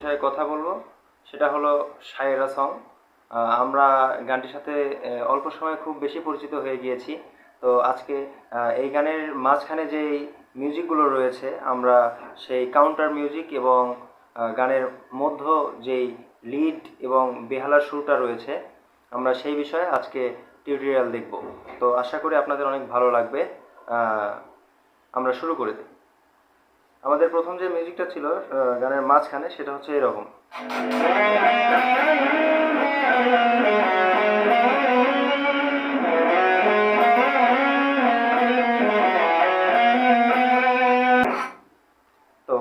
বিষয়ে কথা বলবো সেটা হলো শায়েরা সং। আমরা গানটির সাথে অল্প সময়ে খুব বেশি পরিচিত হয়ে গিয়েছি। তো আজকে এই গানের মাঝখানে যেই মিউজিকগুলো রয়েছে, আমরা সেই কাউন্টার মিউজিক এবং গানের মধ্য যেই লিড এবং বেহালার সুরটা রয়েছে, আমরা সেই বিষয়ে আজকে টিউটোরিয়াল দেখব। তো আশা করি আপনাদের অনেক ভালো লাগবে। আমরা শুরু করে দিই। আমাদের প্রথম যে মিউজিকটা ছিল গানের মাঝখানে, সেটা হচ্ছে এরকম। তো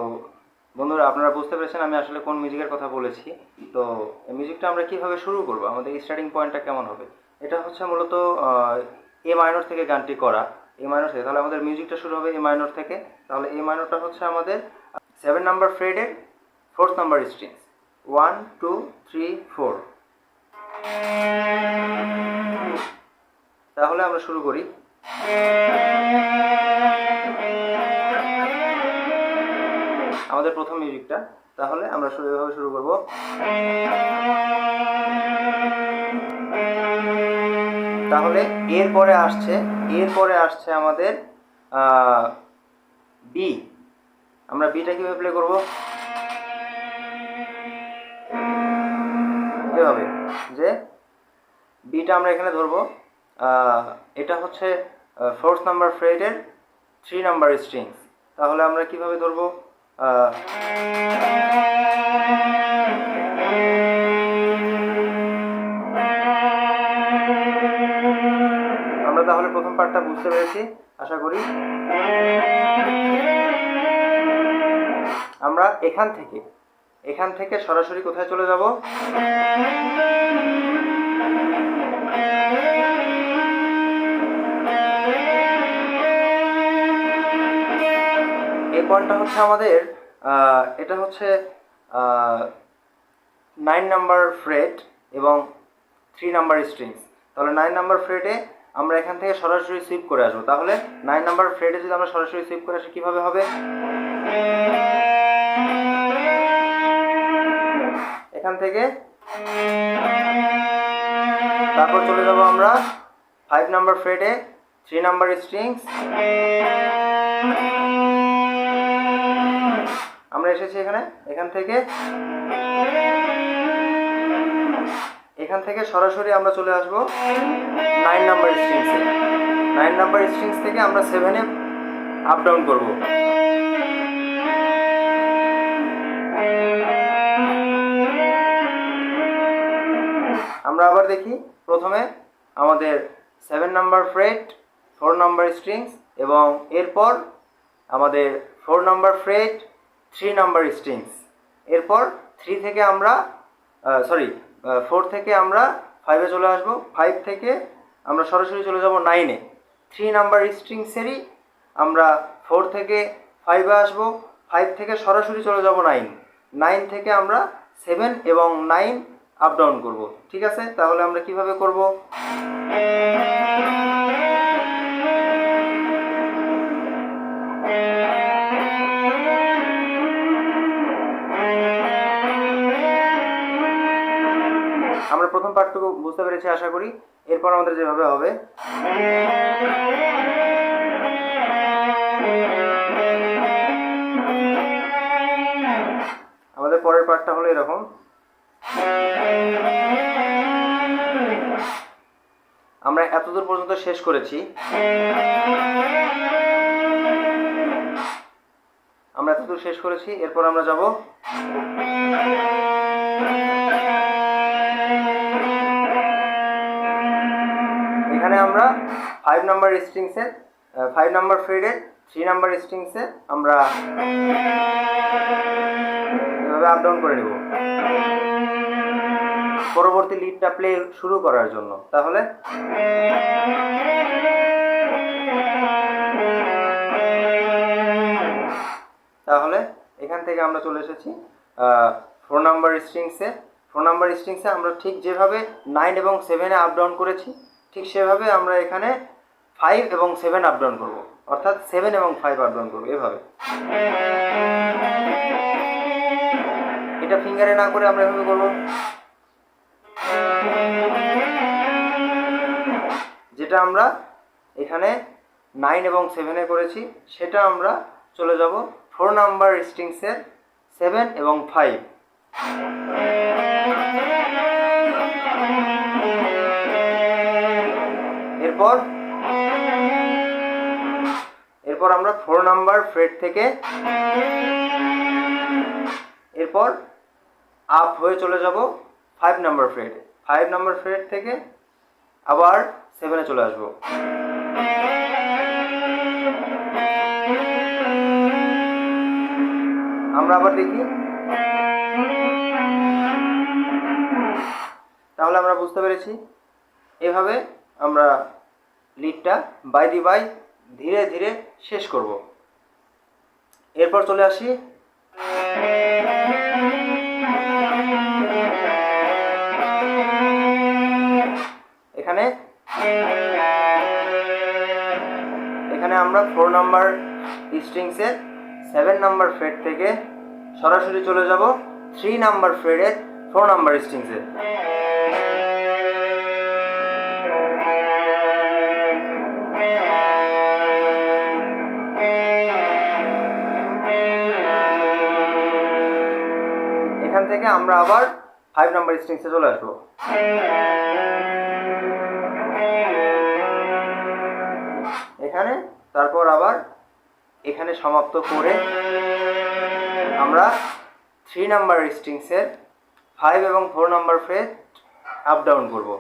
বন্ধুরা, আপনারা বুঝতে পেরেছেন আমি আসলে কোন মিউজিকের কথা বলেছি। তো এই মিউজিকটা আমরা কিভাবে শুরু করব, আমাদের স্টার্টিং পয়েন্টটা কেমন হবে? এটা হচ্ছে মূলত এ মাইনর থেকে গানটি করা। এ মাইনর থেকে, তাহলে আমাদের মিউজিকটা শুরু হবে এ মাইনর থেকে। তাহলে এ মাইনরটা হচ্ছে আমাদের 7 নাম্বার ফ্রেডের 4th নাম্বার স্ট্রিংস। 1 2 3 4। তাহলে আমরা শুরু করি। আমাদের প্রথম মিউজিকটা, তাহলে আমরা এভাবে শুরু করব। তাহলে এরপরে আসছে আমাদের বি। আমরা বিটা কিভাবে প্লে করব? এভাবে, যে বিটা আমরা এখানে ধরবো। এটা হচ্ছে 4th নাম্বার ফ্রেডের 3 নাম্বার স্ট্রিংস। তাহলে আমরা কিভাবে ধরবো? আমরা তাহলে প্রথম পার্টটা বুঝতে পেরেছি আশা করি। আমরা এখান থেকে সরাসরি কোথায় চলে যাব? এই পয়েন্টটা হচ্ছে আমাদের, এটা হচ্ছে 9 নাম্বার ফ্রেড এবং 3 নাম্বার স্ট্রিংস। তাহলে 9 নাম্বার ফ্রেডে আমরা এখান থেকে সরাসরি সুইপ করে আসবো। তাহলে 9 নাম্বার ফ্রেডে যদি আমরা সরাসরি সুইপ করে আসি, কীভাবে হবে? এখান থেকে তারপর চলে যাব আমরা 5 নাম্বার ফ্রেডে 3 নাম্বার স্ট্রিংস। আমরা এসেছি এখান থেকে সরাসরি আমরা চলে আসব 9 নাম্বার স্ট্রিংসে। 9 নাম্বার স্ট্রিংস থেকে আমরা 7-এ আপ ডাউন করব। আমরা আবার দেখি, প্রথমে আমাদের 7 নাম্বার ফ্রেড 4 নাম্বার স্ট্রিংস, এবং এরপর আমাদের 4 নাম্বার ফ্রেড 3 নাম্বার স্ট্রিংস। এরপর 4 থেকে আমরা 5-এ চলে আসব। 5 থেকে আমরা সরাসরি চলে যাব 9-এ। 3 নাম্বার স্ট্রিংসেরই আমরা 4 থেকে 5-এ আসব। 5 থেকে সরাসরি চলে যাব 9। 9 থেকে আমরা 7 এবং 9 আপ ডাউন করব। ঠিক আছে, তাহলে আমরা কিভাবে করব? আমরা প্রথম পার্টটুকু বুঝতে পেরেছি আশা করি। এরপর আমাদের যেভাবে হবে, আমাদের পরের পার্টটা হলো এরকম। আমরা এতদূর পর্যন্ত শেষ করেছি। এরপর আমরা যাব এখানে আমরা 5 নাম্বার স্ট্রিংসে 5 নাম্বার ফ্রেডের 3 নাম্বার স্ট্রিংসে আমরা এভাবে আপ ডাউন করে নেব পরবর্তী লিডটা প্লে শুরু করার জন্য। তাহলে এখান থেকে আমরা চলে এসেছি 4 নাম্বার স্ট্রিংসে। 4 নাম্বার স্ট্রিংসে আমরা ঠিক যেভাবে 9 এবং 7-এ আপ ডাউন করেছি, ঠিক সেভাবে আমরা এখানে 5 এবং 7 আপ ডাউন করবো, অর্থাৎ 7 এবং 5 আপ ডাউন করবো এভাবে। এটা ফিঙ্গারে না করে আমরা এভাবে করব, যেটা আমরা এখানে 9 এবং 7-এ করেছি সেটা আমরা চলে যাব 4 নাম্বার স্ট্রিংসের 7 এবং 5। এরপর আমরা 4 নাম্বার ফ্রেট থেকে এরপর আপ হয়ে চলে যাব 5 নাম্বার ফ্রেট। 5 নাম্বার ফ্রেট থেকে আবার 7-এ চলে আসব। আমরা আবার দেখি, তাহলে আমরা বুঝতে পেরেছি এভাবে আমরা লিডটা বাই দি বাই ধীরে ধীরে শেষ করব। এরপর চলে আসি এখানে আমরা 4 নাম্বার স্ট্রিংসের 7 নাম্বার ফ্রেট থেকে সরাসরি চলে যাব 3 নাম্বার ফ্রেটের 4 নাম্বার স্ট্রিংসে। এখান থেকে আমরা আবার 5 নাম্বার স্ট্রিংসে চলে আসবো। এখানে তারপর আবার এখানে সমাপ্ত করে আমরা 3 নাম্বার স্ট্রিংসের 5 এবং 4 নাম্বার ফ্রেট আপ ডাউন করব।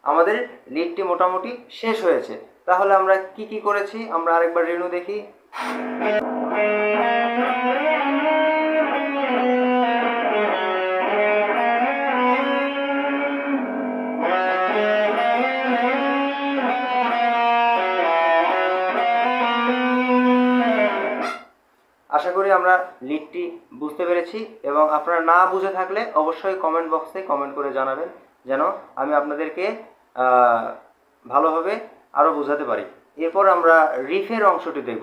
আমাদের লিডটি মোটামুটি শেষ হয়েছে। তাহলে আমরা কি কি করেছি আমরা আরেকবার রিভিউ দেখি। আশা করি আমরা লিডটি বুঝতে পেরেছি এবং আপনারা না বুঝে থাকলে অবশ্যই কমেন্ট বক্সে কমেন্ট করে জানাবেন, যেন আমি আপনাদেরকে ভালোভাবে আরও বোঝাতে পারি। এরপর আমরা রিফের অংশটি দেখব।